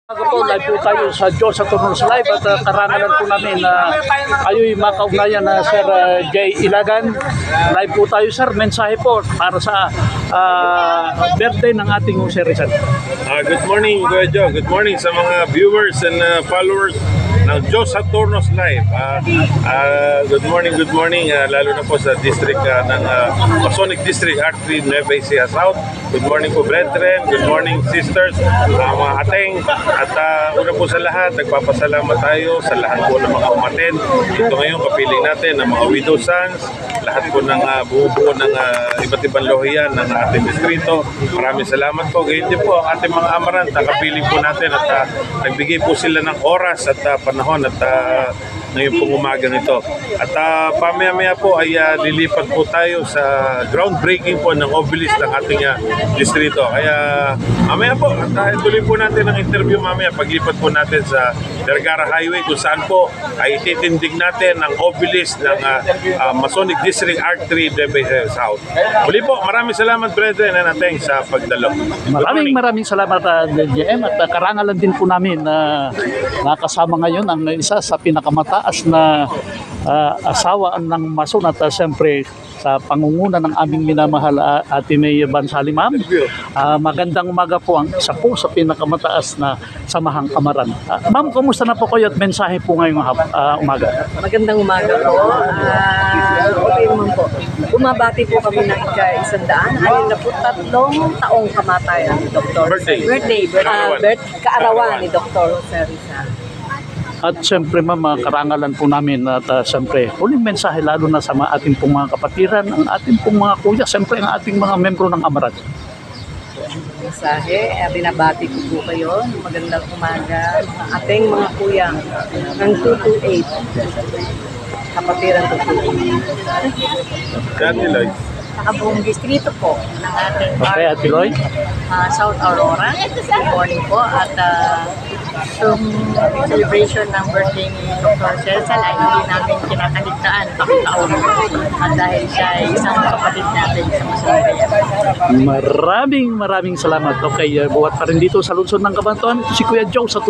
Po, live po tayo sa Diyos sa Turnos Live at karangalan po namin na kayo'y makaugnayan na Sir Jay Ilagan. Live po tayo, sir. Mensahe po para sa birthday ng ating Sir Rizal. Good morning, Kuya Joe. Good morning sa mga viewers and followers ng Diyos sa Turnos Live. Good morning, lalo na po sa district ng Masonic District Artery Nueva Ecija South. Good morning po, brethren. Good morning, sisters, mga ateng. At una po sa lahat, nagpapasalamat tayo sa lahat po ng mga umaten. Ito ngayon, kapiling natin ng mga widow sons, lahat po ng buo-buo ng iba't ibang lohiyan ng ating distrito. Maraming salamat po. Ganyan din po ang ating mga amarant, kapiling po natin at nagbigay po sila ng oras at panahon at ngayon pong umagang ito. At pamaya-maya po ay lilipat po tayo sa groundbreaking po ng obelisk ng ating distrito. Kaya mamaya po, tuloy po natin ang interview mamaya paglipat po natin sa Vergara Highway kung saan po ay ititindig natin ang obelisk ng Masonic District Artery Nueva Ecija South. Muli po, maraming salamat, brethren, and thanks sa pagdalo. Maraming salamat, JM, at karangalan din po namin na nakasama ngayon ang isa sa pinakamataas na asawa ng Mason at siyempre sa pangunguna ng aming minamahal Ate May Bansali, ma'am. Magandang umaga po ang isa po sa pinakamataas na samahang amaran. Ma'am, kumusta na po kayo at mensahe po ngayong umaga? Magandang umaga po. Okay naman po. Bumabati po kami ng ika-100. 43 taong kamatayan ni Dr. Birthday. Kaarawan ni Dr. Jose Rizal. At siyempre, ma'am, karangalan po namin at siyempre, huling mensahe lalo na sa ating pong mga kapatiran, ang ating pong mga kuya, siyempre ang ating mga membro ng Amaran. Mensahe, binabati ko po kayo. Magandang umaga. Ating mga kuya ng 228. Kapatiran 228. Kati Lloyd. Nakabuong distrito po ng ating Okay, Ate Lloyd. South Aurora. Good morning po. At itong celebration ng birthday ni Dr. Cesar ay hindi namin kinakaligtaan taon-taon. At dahil siya ay isang kapatid natin sa Masonaya. Maraming salamat. Okay, buhat pa rin dito sa lungsod ng Cabanatuan. Si Kuya Joe sa